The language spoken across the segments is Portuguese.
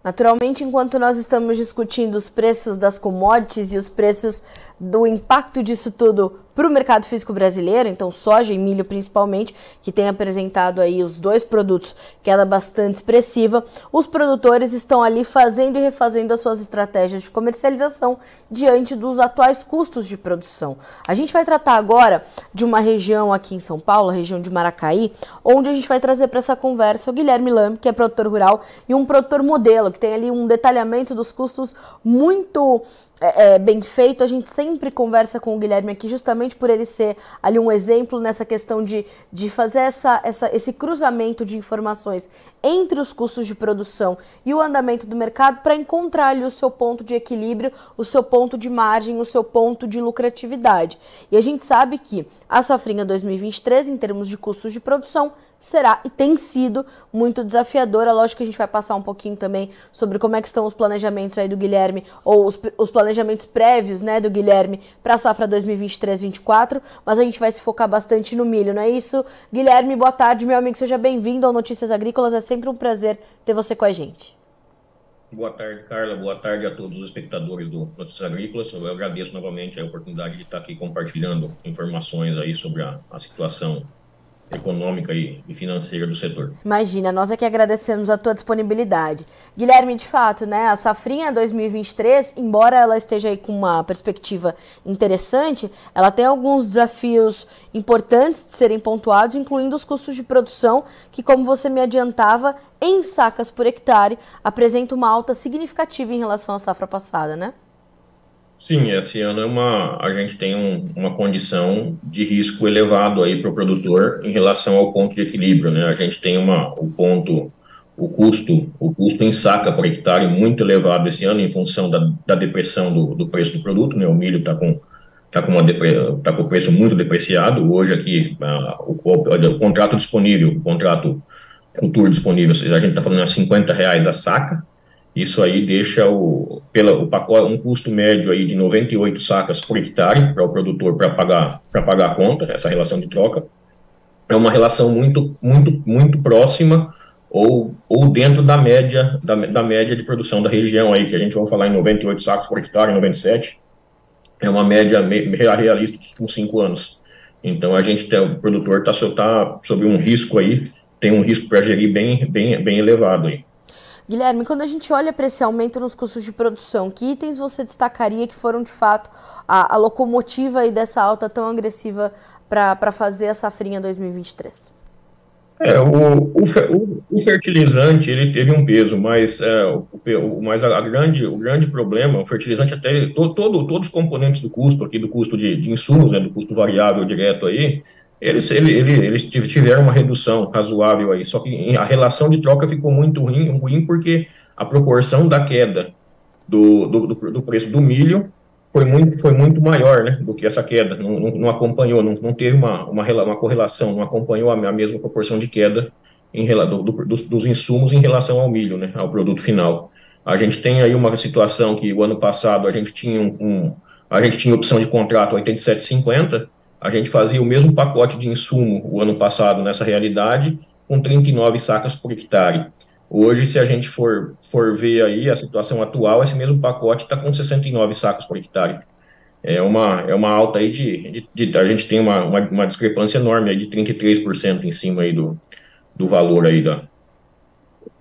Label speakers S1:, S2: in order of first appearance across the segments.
S1: Naturalmente, enquanto nós estamos discutindo os preços das commodities e os preços do impacto disso tudo para o mercado físico brasileiro, então soja e milho principalmente, que tem apresentado aí os dois produtos queda bastante expressiva, os produtores estão ali fazendo e refazendo as suas estratégias de comercialização diante dos atuais custos de produção. A gente vai tratar agora de uma região aqui em São Paulo, a região de Maracaí, onde a gente vai trazer para essa conversa o Guilherme Lame, que é produtor rural e um produtor modelo, que tem ali um detalhamento dos custos muito bem feito. A gente sempre conversa com o Guilherme aqui justamente por ele ser ali um exemplo nessa questão de fazer esse cruzamento de informações entre os custos de produção e o andamento do mercado para encontrar ali o seu ponto de equilíbrio, o seu ponto de margem, o seu ponto de lucratividade. E a gente sabe que a safrinha 2023, em termos de custos de produção, será e tem sido muito desafiadora. Lógico que a gente vai passar um pouquinho também sobre como é que estão os planejamentos aí do Guilherme, ou os planejamentos prévios, né, do Guilherme para a safra 2023-24, mas a gente vai se focar bastante no milho, não é isso? Guilherme, boa tarde, meu amigo, seja bem-vindo ao Notícias Agrícolas, é sempre um prazer ter você com a gente.
S2: Boa tarde, Carla. Boa tarde a todos os espectadores do Notícias Agrícolas. Eu agradeço novamente a oportunidade de estar aqui compartilhando informações aí sobre a situação econômica e financeira do setor.
S1: Imagina, nós é que agradecemos a tua disponibilidade. Guilherme, de fato, né, a safrinha 2023, embora ela esteja aí com uma perspectiva interessante, ela tem alguns desafios importantes de serem pontuados, incluindo os custos de produção, que, como você me adiantava, em sacas por hectare, apresenta uma alta significativa em relação à safra passada, né?
S2: Sim, esse ano a gente tem uma condição de risco elevado aí para o produtor em relação ao ponto de equilíbrio, né? A gente tem o custo em saca por hectare muito elevado esse ano em função da depressão do preço do produto, né? O milho está com o preço muito depreciado. Hoje aqui o contrato disponível, o contrato futuro disponível, a gente está falando a R$ 50 a saca. Isso aí deixa o pacote um custo médio aí de 98 sacas por hectare para o produtor para pagar a conta. Essa relação de troca é uma relação muito próxima ou dentro da média de produção da região aí, que a gente vai falar em 98 sacos por hectare, 97, é uma média realista dos últimos 5 anos. Então o produtor está sob um risco aí, tem um risco para gerir bem elevado aí.
S1: Guilherme, quando a gente olha para esse aumento nos custos de produção, que itens você destacaria que foram de fato a locomotiva aí dessa alta tão agressiva para fazer a safrinha 2023?
S2: O fertilizante ele teve um peso, mas o grande problema, o fertilizante até todos os componentes do custo aqui, do custo de insumos, né, do custo variável direto aí, eles tiveram uma redução razoável aí, só que a relação de troca ficou muito ruim porque a proporção da queda do preço do milho foi muito maior, né, do que essa queda, não acompanhou, não teve uma correlação, não acompanhou a mesma proporção de queda dos insumos em relação ao milho, né, ao produto final. A gente tem aí uma situação que o ano passado a gente tinha opção de contrato 87,50, a gente fazia o mesmo pacote de insumo o ano passado nessa realidade, com 39 sacas por hectare. Hoje, se a gente for ver aí a situação atual, esse mesmo pacote está com 69 sacos por hectare. É uma alta aí a gente tem uma discrepância enorme aí de 33% em cima aí do valor aí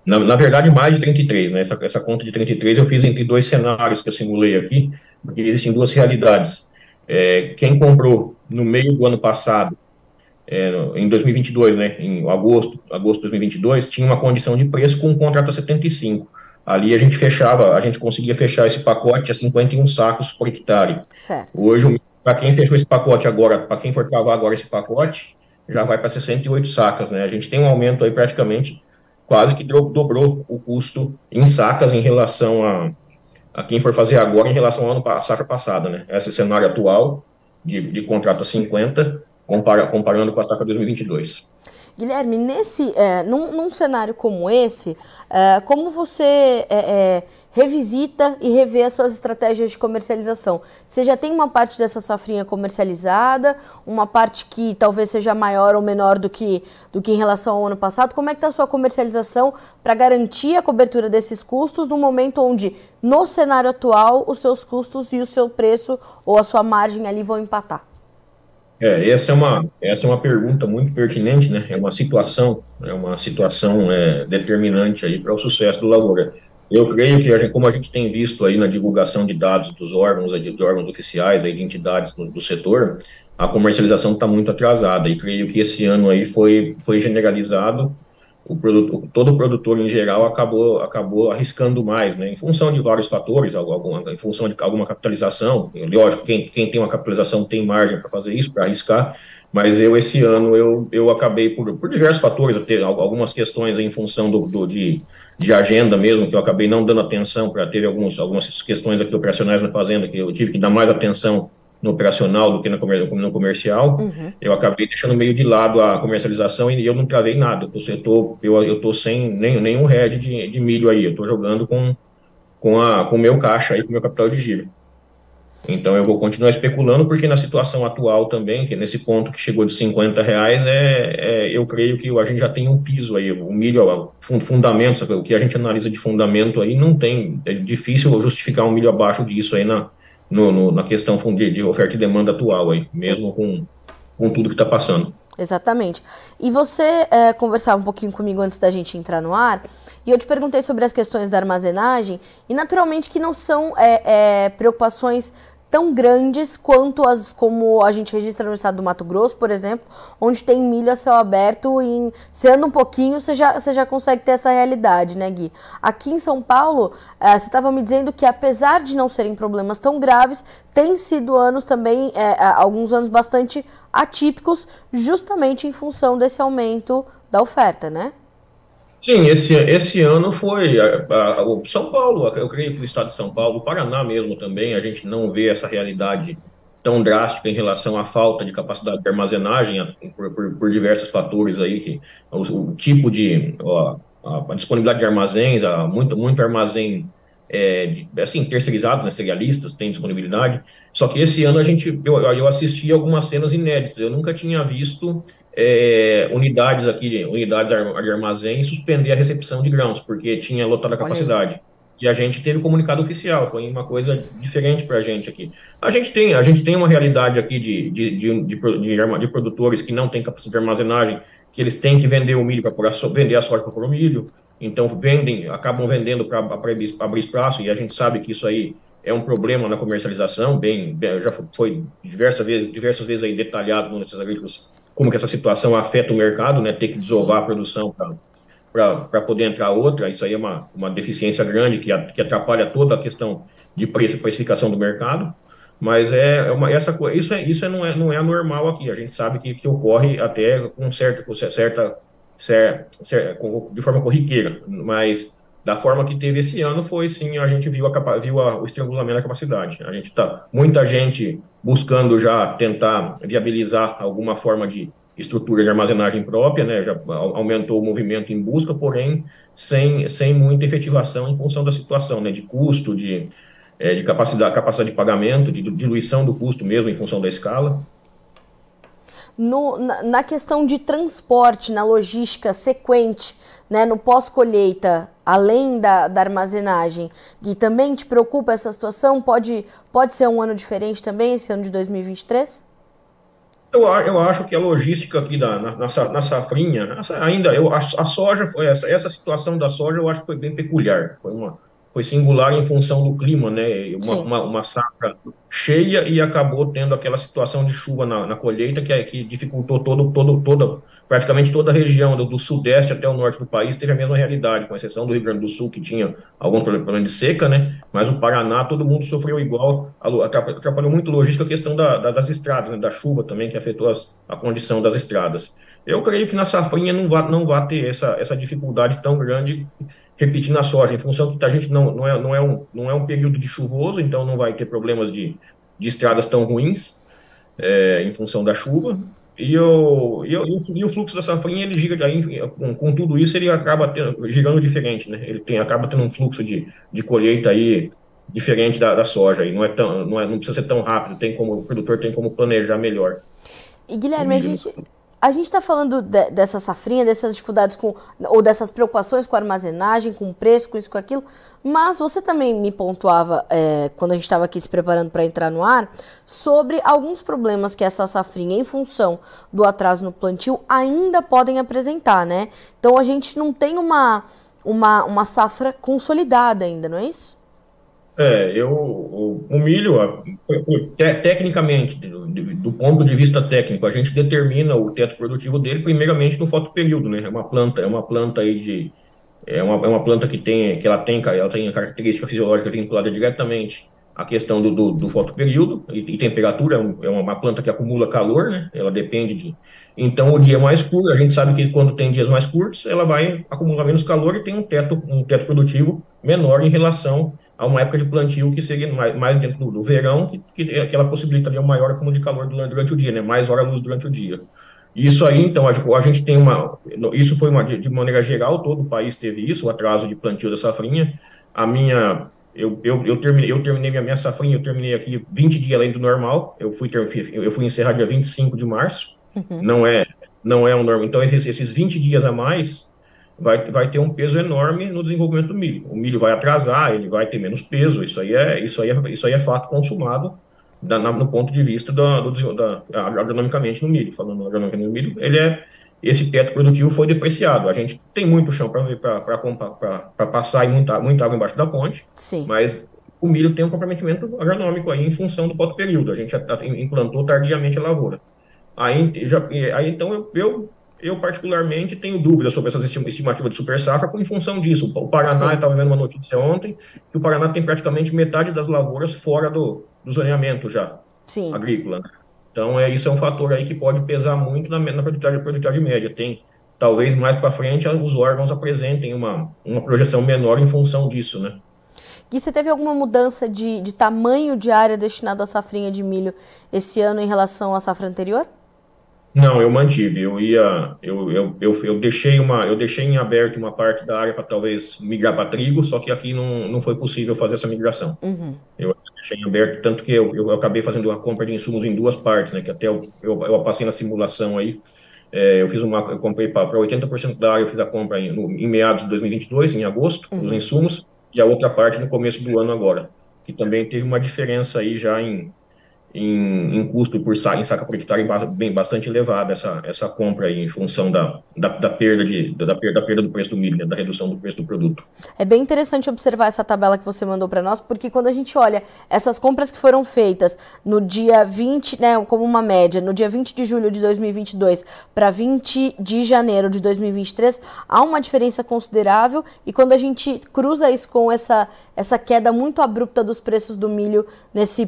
S2: na verdade, mais de 33, né? Essa conta de 33 eu fiz entre dois cenários que eu simulei aqui, porque existem duas realidades. Quem comprou no meio do ano passado, em 2022, né, em agosto de 2022, tinha uma condição de preço com um contrato a 75. Ali a gente conseguia fechar esse pacote a 51 sacos por hectare.
S1: Certo.
S2: Hoje, para quem fechou esse pacote agora, para quem for travar agora esse pacote, já vai para 68 sacas, né? A gente tem um aumento aí praticamente quase que dobrou o custo em sacas em relação a quem for fazer agora em relação ao à safra passada, né? Esse cenário atual de contrato a 50, comparando com a safra 2022.
S1: Guilherme, num cenário como esse, como você revisita e revê as suas estratégias de comercialização. Você já tem uma parte dessa safrinha comercializada, uma parte que talvez seja maior ou menor do que em relação ao ano passado. Como é que está a sua comercialização para garantir a cobertura desses custos no momento onde, no cenário atual, os seus custos e o seu preço ou a sua margem ali vão empatar?
S2: Essa é uma pergunta muito pertinente, né? É uma situação determinante aí para o sucesso do Lavoura. Eu creio que, como a gente tem visto aí na divulgação de dados dos órgãos, de órgãos oficiais, aí, de entidades do setor, a comercialização está muito atrasada, e creio que esse ano aí foi generalizado. Todo produtor em geral acabou arriscando mais, né, em função de vários fatores, em função de alguma capitalização. Lógico, quem tem uma capitalização tem margem para fazer isso, para arriscar, mas esse ano eu acabei, por diversos fatores, ter algumas questões em função de agenda mesmo, que eu acabei não dando atenção, para ter algumas questões aqui operacionais na fazenda, que eu tive que dar mais atenção no operacional do que no comercial.
S1: Uhum.
S2: Eu acabei deixando meio de lado a comercialização e eu não travei nada. Eu tô sem nenhum head de milho aí. Eu estou jogando com o meu caixa aí, com o meu capital de giro. Então eu vou continuar especulando, porque na situação atual também, que nesse ponto que chegou de R$ 50, eu creio que a gente já tem um piso aí. O milho, fundamentos, o que a gente analisa de fundamento aí, não tem. É difícil justificar um milho abaixo disso aí na questão de oferta e demanda atual aí, mesmo com tudo que está passando.
S1: Exatamente. E você conversava um pouquinho comigo antes da gente entrar no ar, e eu te perguntei sobre as questões da armazenagem, e naturalmente que não são preocupações tão grandes quanto as como a gente registra no estado do Mato Grosso, por exemplo, onde tem milho a céu aberto e você anda um pouquinho, você já consegue ter essa realidade, né, Gui? Aqui em São Paulo, você estava me dizendo que apesar de não serem problemas tão graves, tem sido anos também, alguns anos bastante atípicos, justamente em função desse aumento da oferta, né?
S2: Sim, esse ano foi o São Paulo, eu creio que o estado de São Paulo, o Paraná mesmo também, a gente não vê essa realidade tão drástica em relação à falta de capacidade de armazenagem, por diversos fatores aí, o tipo a disponibilidade de armazéns, muito armazém assim, terceirizado, né, cerealistas têm disponibilidade. Só que esse ano eu assisti algumas cenas inéditas. Eu nunca tinha visto unidades de armazém suspender a recepção de grãos, porque tinha lotada a capacidade. E a gente teve comunicado oficial, foi uma coisa diferente para a gente aqui. A gente tem uma realidade aqui de produtores que não têm capacidade de armazenagem, que eles têm que vender o milho para vender a soja para pôr o milho. Então acabam vendendo para abrir espaço, e a gente sabe que isso aí é um problema na comercialização, já foi diversas vezes aí detalhado nesses agrícolas, como que essa situação afeta o mercado, né, ter que desovar a produção para poder entrar outra. Isso aí é uma deficiência grande que atrapalha toda a questão de precificação do mercado. Mas isso não é anormal aqui. A gente sabe que ocorre até de forma corriqueira, mas da forma que teve esse ano foi sim, a gente viu o estrangulamento da capacidade. Muita gente buscando já tentar viabilizar alguma forma de estrutura de armazenagem própria, né, já aumentou o movimento em busca, porém sem muita efetivação em função da situação, né, de custo, de capacidade de pagamento, de diluição do custo mesmo em função da escala.
S1: Na questão de transporte, na logística sequente, né, no pós-colheita, além da armazenagem, e também te preocupa essa situação? Pode ser um ano diferente também, esse ano de 2023?
S2: Eu acho que a logística aqui na safrinha, a soja, essa situação da soja eu acho que foi bem peculiar, foi singular em função do clima, né? Uma safra cheia, e acabou tendo aquela situação de chuva na colheita que dificultou praticamente toda a região do sudeste até o norte do país teve a mesma realidade, com exceção do Rio Grande do Sul, que tinha alguns problemas de seca, né? Mas o Paraná, todo mundo sofreu igual, atrapalhou muito logística a questão das estradas, né? Da chuva também, que afetou a condição das estradas. Eu creio que na safrinha não vai ter essa dificuldade tão grande, repetindo a soja, em função que a gente não é um período de chuvoso, então não vai ter problemas de estradas tão ruins, em função da chuva. E o fluxo da safrinha, ele gira, aí, com tudo isso, ele acaba girando diferente, né? Acaba tendo um fluxo de colheita aí diferente da soja, aí não precisa ser tão rápido, o produtor tem como planejar melhor
S1: E
S2: o
S1: Guilherme,
S2: milho, no
S1: a gente está falando dessa safrinha, dessas dificuldades ou dessas preocupações com a armazenagem, com o preço, com isso, com aquilo, mas você também me pontuava, quando a gente estava aqui se preparando para entrar no ar, sobre alguns problemas que essa safrinha, em função do atraso no plantio, ainda podem apresentar, né? Então a gente não tem uma safra consolidada ainda, não é isso?
S2: o milho, tecnicamente, do ponto de vista técnico, a gente determina o teto produtivo dele primeiramente no fotoperíodo, né? É uma planta aí é uma planta que ela tem a característica fisiológica vinculada diretamente à questão do fotoperíodo e temperatura. É uma planta que acumula calor, né? Ela depende de. Então, o dia é mais curto, a gente sabe que quando tem dias mais curtos, ela vai acumular menos calor e tem um teto produtivo menor em relação a uma época de plantio que seria mais dentro do verão, que ela possibilitaria um maior acúmulo de calor durante o dia, né? Mais hora-luz durante o dia. Isso aí, então, a gente tem isso foi de maneira geral, todo o país teve isso, o atraso de plantio da safrinha. Eu terminei a minha safrinha, eu terminei aqui 20 dias além do normal, eu fui encerrar dia 25 de março, não é, não é um normal. Então, esses 20 dias a mais vai ter um peso enorme no desenvolvimento do milho. O milho vai atrasar, ele vai ter menos peso, isso aí é fato consumado no ponto de vista agronomicamente no milho. Falando agronomicamente no milho, esse teto produtivo foi depreciado. A gente tem muito chão para passar e muita água embaixo da ponte,
S1: Sim.
S2: mas o milho tem um comprometimento agronômico aí em função do fotoperíodo. A gente já implantou tardiamente a lavoura. Então, eu particularmente tenho dúvidas sobre essas estimativas de super safra em função disso. O Paraná, eu
S1: Sim,
S2: estava vendo uma notícia ontem, que o Paraná tem praticamente metade das lavouras fora do zoneamento já,
S1: sim.
S2: agrícola, né? Então, isso é um fator aí que pode pesar muito na produtividade média. Talvez mais para frente os órgãos apresentem uma projeção menor em função disso, né?
S1: E você teve alguma mudança de tamanho de área destinado à safrinha de milho esse ano em relação à safra anterior?
S2: Não, eu mantive. Eu deixei em aberto uma parte da área para talvez migrar para trigo, só que aqui não foi possível fazer essa migração. Eu deixei em aberto, tanto que eu acabei fazendo a compra de insumos em duas partes, né? Que até eu passei na simulação aí. Eu comprei para 80% da área, eu fiz a compra em meados de 2022, em agosto, os insumos, e a outra parte no começo do ano agora, que também teve uma diferença aí já em custo em saca por hectare bastante elevada essa compra aí, em função da perda do preço do milho, né, da redução do preço do produto.
S1: É bem interessante observar essa tabela que você mandou para nós, porque quando a gente olha essas compras que foram feitas no dia 20, né, como uma média, no dia 20 de julho de 2022 para 20 de janeiro de 2023, há uma diferença considerável, e quando a gente cruza isso com essa queda muito abrupta dos preços do milho nesses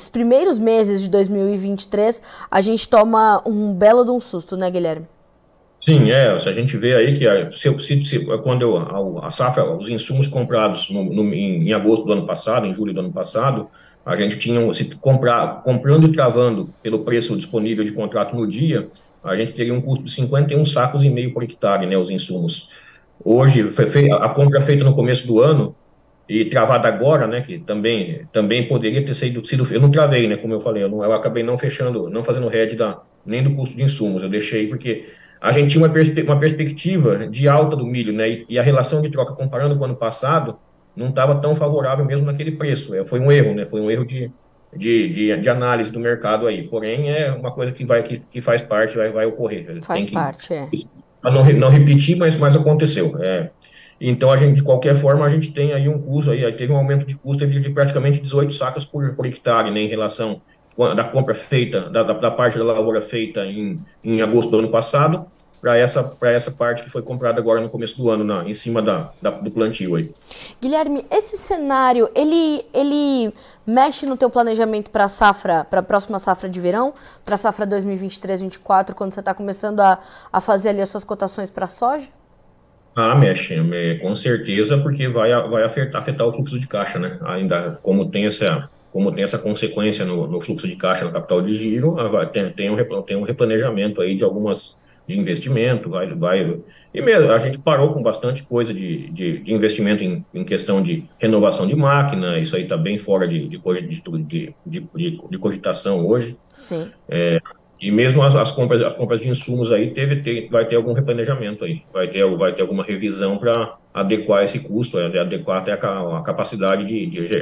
S1: primeiros meses de 2023, a gente toma um belo de um susto, né, Guilherme?
S2: Sim, se a gente vê aí que quando a safra, os insumos comprados em agosto do ano passado, em julho do ano passado, a gente tinha, se comprando e travando pelo preço disponível de contrato no dia, a gente teria um custo de 51 sacos e meio por hectare, né, os insumos. Hoje, a compra feita no começo do ano e travada agora, né, que também poderia ter sido, eu não travei, né, como eu falei, eu acabei não fechando, não fazendo hedge nem do custo de insumos, eu deixei porque a gente tinha uma perspectiva de alta do milho, né, e a relação de troca comparando com o ano passado não estava tão favorável mesmo naquele preço. Foi um erro, né, foi um erro de análise do mercado aí, porém é uma coisa que faz parte, vai ocorrer,
S1: Faz parte, é.
S2: para não repetir, mas aconteceu. Então, de qualquer forma, a gente tem aí um custo, aí teve um aumento de custo de praticamente 18 sacas por hectare, né, em relação da compra feita, da parte da lavoura feita em agosto do ano passado, para essa parte que foi comprada agora no começo do ano, em cima do plantio aí.
S1: Guilherme, esse cenário, ele mexe no teu planejamento para a próxima safra de verão, para a safra 2023-24, quando você está começando a fazer ali as suas cotações para a soja?
S2: Mexe, com certeza, porque vai afetar o fluxo de caixa, né? Ainda como tem como tem essa consequência no fluxo de caixa, no capital de giro, tem um replanejamento aí de algumas de investimento, e mesmo a gente parou com bastante coisa de investimento em questão de renovação de máquina, isso aí está bem fora de cogitação hoje.
S1: Sim.
S2: E mesmo as compras de insumos aí vai ter algum replanejamento aí, vai ter alguma revisão para adequar esse custo, adequar até a capacidade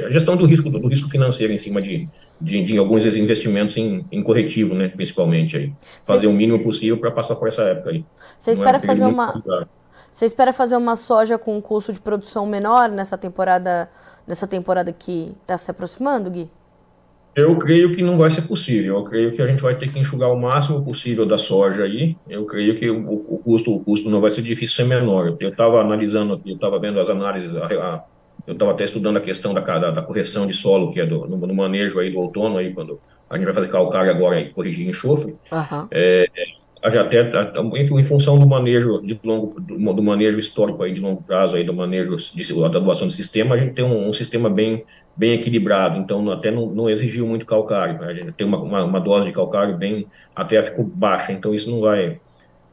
S2: a gestão do risco financeiro em cima de alguns investimentos em corretivo, né, principalmente aí. Fazer o mínimo possível para passar por essa época aí.
S1: Você espera fazer uma soja com um custo de produção menor nessa temporada que está se aproximando, Gui?
S2: Eu creio que não vai ser possível. Eu creio que a gente vai ter que enxugar o máximo possível da soja aí. Eu creio que o custo não vai ser difícil ser menor. Eu estava analisando aqui, eu estava vendo as análises, eu estava até estudando a questão da correção de solo, que é no manejo aí do outono, aí, quando a gente vai fazer calcário agora e corrigir enxofre.
S1: Aham.
S2: Já até, em função do manejo do manejo histórico aí de longo prazo aí do manejo da doação de sistema, a gente tem um sistema bem equilibrado, então até não exigiu muito calcário, né? A gente tem uma dose de calcário até ficou baixa, então isso não vai.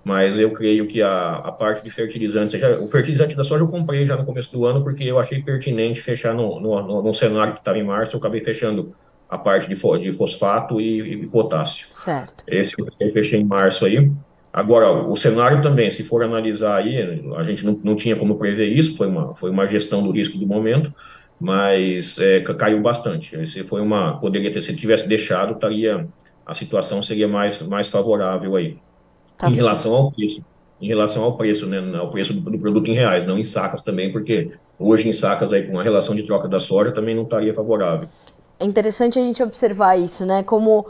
S2: Mas eu creio que a parte de fertilizantes, o fertilizante da soja eu comprei já no começo do ano, porque eu achei pertinente fechar no cenário que estava em março, eu acabei fechando a parte de fosfato e potássio.
S1: Certo.
S2: Esse eu fechei em março aí. Agora, o cenário também, se for analisar aí, a gente não tinha como prever isso, foi uma gestão do risco do momento, mas caiu bastante. Se tivesse deixado, a situação seria mais favorável aí.
S1: Tá
S2: Em
S1: certo.
S2: relação ao preço. Em relação ao preço, né? Ao preço do produto em reais, não em sacas também, porque hoje em sacas aí com a relação de troca da soja também não estaria favorável.
S1: É interessante a gente observar isso, né? Como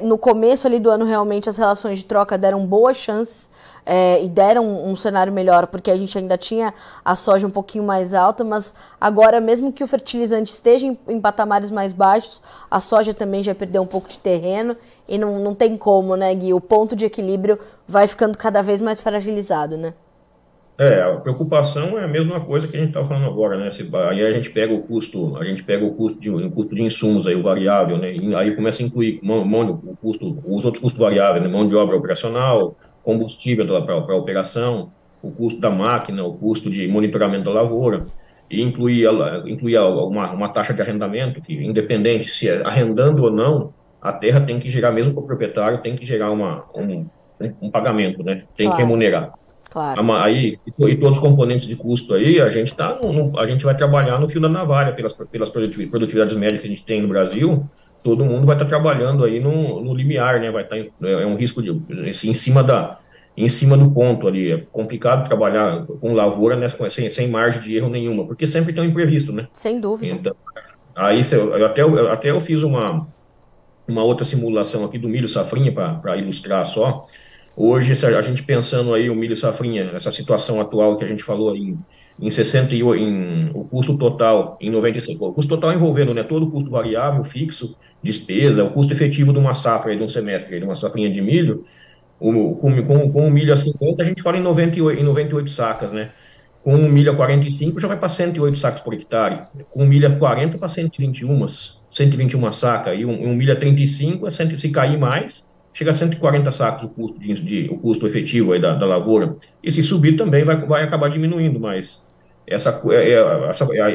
S1: no começo ali do ano realmente as relações de troca deram boas chances e deram um cenário melhor, porque a gente ainda tinha a soja um pouquinho mais alta, mas agora mesmo que o fertilizante esteja em patamares mais baixos, a soja também já perdeu um pouco de terreno e não tem como, né, Gui? O ponto de equilíbrio vai ficando cada vez mais fragilizado, né?
S2: A preocupação é a mesma coisa que a gente está falando agora, né? Aí a gente pega o custo de insumos aí, o variável, né? E aí começa a incluir os outros custos variáveis, né? Mão de obra operacional, combustível para a operação, o custo da máquina, o custo de monitoramento da lavoura, e incluir uma taxa de arrendamento, que independente se é arrendando ou não, a terra tem que gerar, mesmo para o proprietário, tem que gerar um pagamento, né? Tem que
S1: Claro,
S2: remunerar.
S1: claro.
S2: Aí, e todos os componentes de custo aí, a gente vai trabalhar no fio da navalha pelas produtividades médias que a gente tem no Brasil, todo mundo vai estar trabalhando aí no limiar, né? Vai estar um risco em cima do ponto ali. É complicado trabalhar com lavoura sem margem de erro nenhuma, porque sempre tem um imprevisto, né?
S1: Sem dúvida.
S2: Então, aí eu fiz uma outra simulação aqui do milho safrinha para ilustrar só. Hoje, se a gente pensando aí o milho safrinha, essa situação atual que a gente falou em 68, o custo total em 95, o custo total envolvendo, né, todo o custo variável, fixo, despesa, o custo efetivo de uma safra, de um semestre, de uma safrinha de milho, com o milho a 50, a gente fala em 98 sacas, né? Com o milho a 45 já vai para 108 sacos por hectare, com o milho a 40 para 121 sacas, e um milho a 35, se cair mais, chega a 140 sacos o custo efetivo aí da lavoura. E se subir também vai acabar diminuindo, mas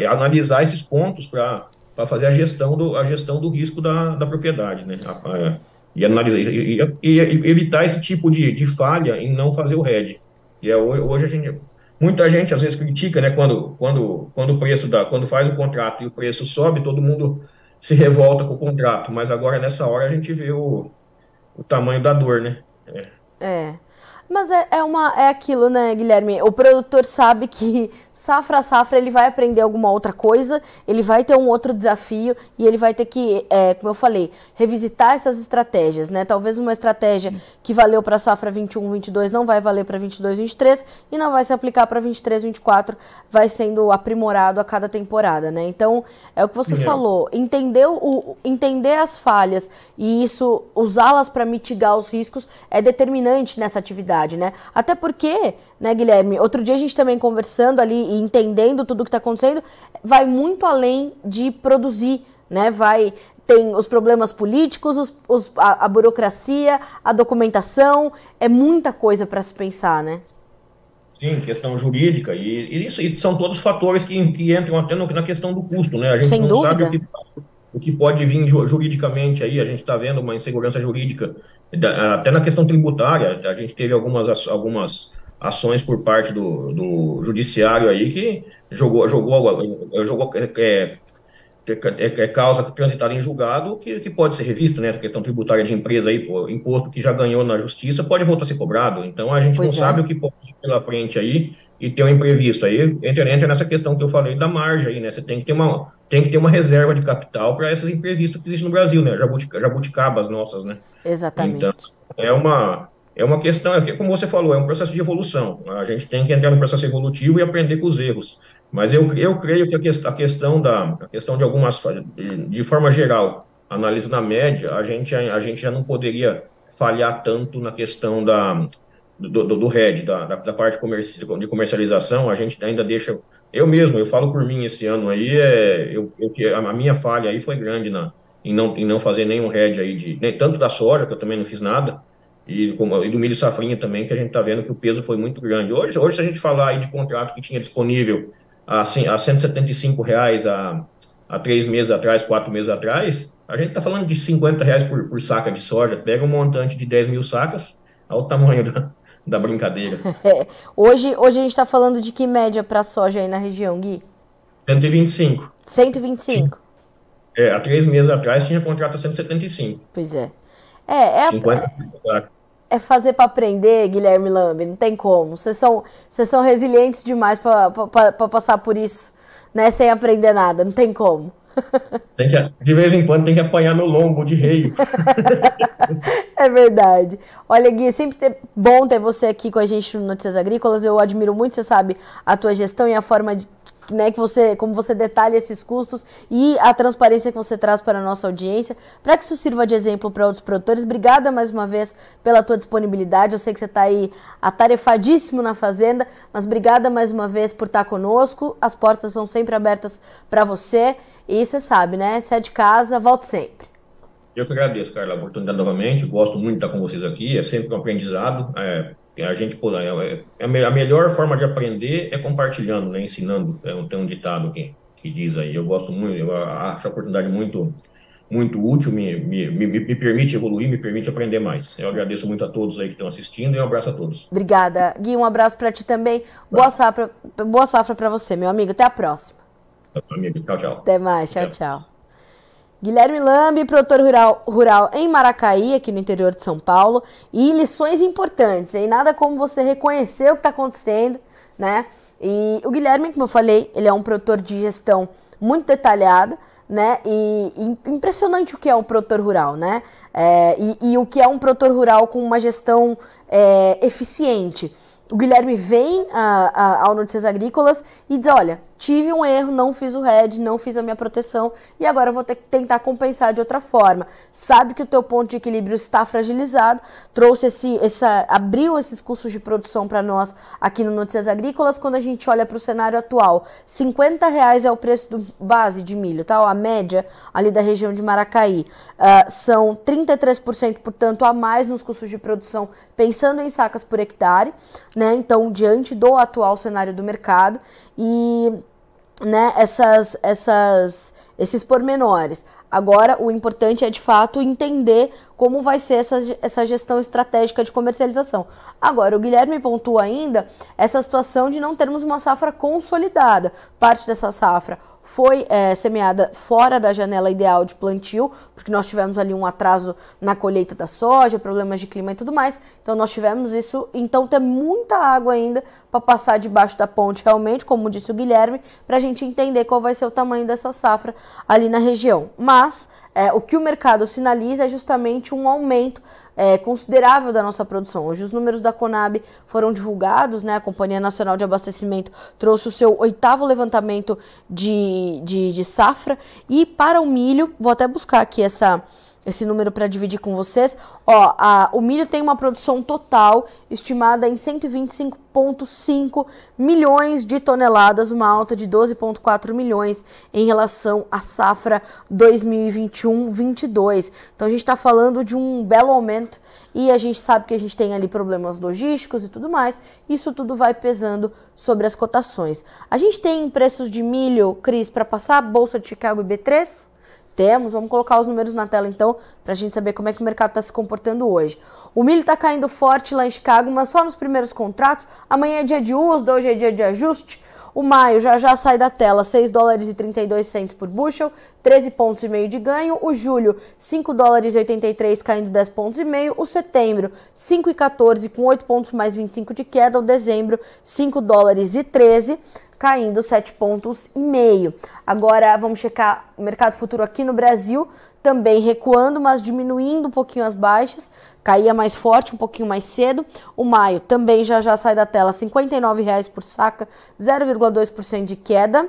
S2: analisar esses pontos para fazer a gestão do risco da propriedade, né? E analisar e evitar esse tipo de falha em não fazer o hedge. Hoje muita gente às vezes critica, né? Quando faz o contrato e o preço sobe, todo mundo se revolta com o contrato, mas agora nessa hora a gente vê o tamanho da dor, né?
S1: É. Mas é aquilo, né, Guilherme? O produtor sabe que safra a safra ele vai aprender alguma outra coisa, ele vai ter um outro desafio e ele vai ter que, como eu falei, revisitar essas estratégias, né? Talvez uma estratégia que valeu para a safra 21-22 não vai valer para 22-23 e não vai se aplicar para 23-24, vai sendo aprimorado a cada temporada, né? Então, é o que você falou, entender as falhas e isso, usá-las para mitigar os riscos é determinante nessa atividade, né? Até porque, né, Guilherme, outro dia a gente também conversando ali e entendendo tudo o que está acontecendo, vai muito além de produzir né? Tem os problemas políticos, a burocracia, a documentação, é muita coisa para se pensar, né?
S2: Sim, questão jurídica, e são todos fatores que entram até na questão do custo, né? A gente
S1: Sem
S2: não sabe
S1: dúvida.
S2: o que pode vir juridicamente aí, a gente está vendo uma insegurança jurídica, até na questão tributária, a gente teve algumas ações por parte do judiciário aí que jogou causa transitada em julgado que pode ser revista, né? A questão tributária de empresa aí, pô, imposto que já ganhou na justiça pode voltar a ser cobrado. Então a gente não
S1: Pois é.
S2: sabe o que pode ir pela frente aí e ter um imprevisto aí. Entra nessa questão que eu falei da margem aí, né? Você tem que ter uma reserva de capital para esses imprevistos que existem no Brasil, né? Jabuticabas nossas, né? Então
S1: Exatamente.
S2: é uma questão, como você falou, é um processo de evolução. A gente tem que entrar no processo evolutivo e aprender com os erros. Mas eu creio que a questão de algumas, de forma geral, análise na média, a gente já não poderia falhar tanto na questão do RED, da parte de comercialização, a gente ainda deixa, eu falo por mim esse ano aí, a minha falha aí foi grande em não fazer nenhum RED aí, tanto da soja, que eu também não fiz nada, e do milho safrinha também, que a gente está vendo que o peso foi muito grande. Hoje, se a gente falar aí de contrato que tinha disponível a R$ 175 há 3 meses atrás, 4 meses atrás, a gente está falando de R$ 50 por saca de soja. Pega um montante de 10 mil sacas, olha o tamanho da brincadeira.
S1: Hoje a gente está falando de que média para soja aí na região, Gui?
S2: 125.
S1: 125.
S2: Há 3 meses atrás tinha contrato a 175.
S1: Pois é. É,
S2: 50.
S1: é fazer para aprender, Guilherme Lambi, não tem como. Vocês são resilientes demais para passar por isso, né, sem aprender nada, não tem como.
S2: De vez em quando tem que apanhar no lombo de rei.
S1: É verdade. Olha, Gui, é sempre bom ter você aqui com a gente no Notícias Agrícolas. Eu admiro muito, você sabe, a tua gestão e a forma de, né, como você detalha esses custos e a transparência que você traz para a nossa audiência, para que isso sirva de exemplo para outros produtores. Obrigada mais uma vez pela tua disponibilidade. Eu sei que você está aí atarefadíssimo na fazenda, mas obrigada mais uma vez por estar conosco. As portas são sempre abertas para você e você sabe, né? Se é de casa, volte sempre.
S2: Eu que agradeço, Carla, a oportunidade novamente. Gosto muito de estar com vocês aqui. É sempre um aprendizado. A melhor forma de aprender é compartilhando, né? Ensinando. Tem um ditado que diz aí. Eu gosto muito. Eu acho a oportunidade muito, muito útil. Me permite evoluir, me permite aprender mais. Eu agradeço muito a todos aí que estão assistindo e um abraço a todos.
S1: Obrigada, Gui. Um abraço para ti também. Boa safra para você, meu amigo. Até a próxima.
S2: Amigo, tchau, tchau.
S1: Até mais. Tchau, tchau. Guilherme Lambi, produtor rural em Maracaí, aqui no interior de São Paulo. E lições importantes, hein? Nada como você reconhecer o que está acontecendo, né? E o Guilherme, como eu falei, ele é um produtor de gestão muito detalhada, né? E impressionante o que é um produtor rural, né? E o que é um produtor rural com uma gestão eficiente. O Guilherme vem ao Notícias Agrícolas e diz, olha, tive um erro, não fiz o RED, não fiz a minha proteção e agora eu vou ter que tentar compensar de outra forma. Sabe que o teu ponto de equilíbrio está fragilizado, abriu esses custos de produção para nós aqui no Notícias Agrícolas. Quando a gente olha para o cenário atual, R$50 é o preço do base de milho, tá? A média ali da região de Maracaí. São 33%, portanto, a mais nos custos de produção, pensando em sacas por hectare, né? Então, diante do atual cenário do mercado e, né, esses pormenores. Agora, o importante é, de fato, entender como vai ser essa gestão estratégica de comercialização. Agora, o Guilherme pontua ainda essa situação de não termos uma safra consolidada. Parte dessa safra foi semeada fora da janela ideal de plantio, porque nós tivemos ali um atraso na colheita da soja, problemas de clima e tudo mais. Então, nós tivemos isso. Então, tem muita água ainda para passar debaixo da ponte, realmente, como disse o Guilherme, para a gente entender qual vai ser o tamanho dessa safra ali na região. Mas o que o mercado sinaliza é justamente um aumento considerável da nossa produção. Hoje os números da Conab foram divulgados, né? A Companhia Nacional de Abastecimento trouxe o seu 8º levantamento de safra. E para o milho, vou até buscar aqui esse número para dividir com vocês. Ó, o milho tem uma produção total estimada em 125,5 milhões de toneladas, uma alta de 12,4 milhões em relação à safra 2021-22. Então a gente está falando de um belo aumento e a gente sabe que a gente tem ali problemas logísticos e tudo mais. Isso tudo vai pesando sobre as cotações. A gente tem preços de milho, Cris, para passar a Bolsa de Chicago e B3? Temos, vamos colocar os números na tela então, para a gente saber como é que o mercado está se comportando hoje. O milho está caindo forte lá em Chicago, mas só nos primeiros contratos. Amanhã é dia de USDA, hoje é dia de ajuste. O maio já sai da tela, 6 dólares e 32 cents por bushel, 13,5 pontos de ganho. O julho, 5 dólares e 83 caindo 10,5 pontos. O setembro, 5,14 com 8 pontos mais 25 de queda. O dezembro, 5 dólares e 13 caindo 7,5 pontos. Agora vamos checar o mercado futuro aqui no Brasil, também recuando, mas diminuindo um pouquinho as baixas, caía mais forte, um pouquinho mais cedo. O maio também já sai da tela, R$ 59,00 por saca, 0,2% de queda.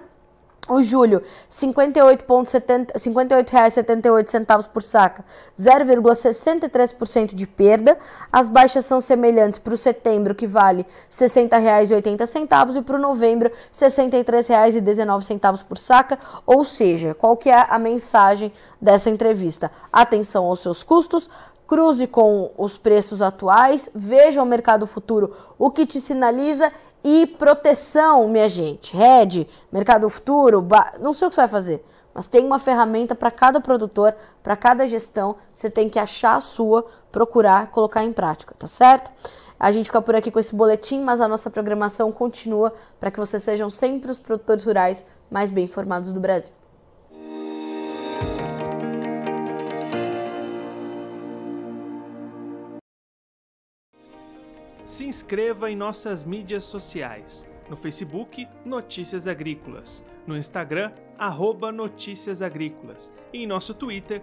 S1: O julho, R$ 58,78 por saca, 0,63% de perda. As baixas são semelhantes para o setembro, que vale R$ 60,80, e para o novembro, R$ 63,19 por saca. Ou seja, qual que é a mensagem dessa entrevista? Atenção aos seus custos, cruze com os preços atuais, veja o mercado futuro, o que te sinaliza. E proteção, minha gente, hedge, mercado futuro, não sei o que você vai fazer, mas tem uma ferramenta para cada produtor, para cada gestão, você tem que achar a sua, procurar, colocar em prática, tá certo? A gente fica por aqui com esse boletim, mas a nossa programação continua para que vocês sejam sempre os produtores rurais mais bem informados do Brasil.
S3: Se inscreva em nossas mídias sociais. No Facebook, Notícias Agrícolas. No Instagram, @Notícias Agrícolas. E em nosso Twitter,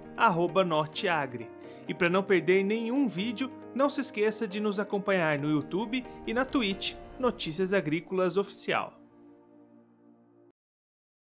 S3: @Norteagri. E para não perder nenhum vídeo, não se esqueça de nos acompanhar no YouTube e na Twitch, Notícias Agrícolas Oficial.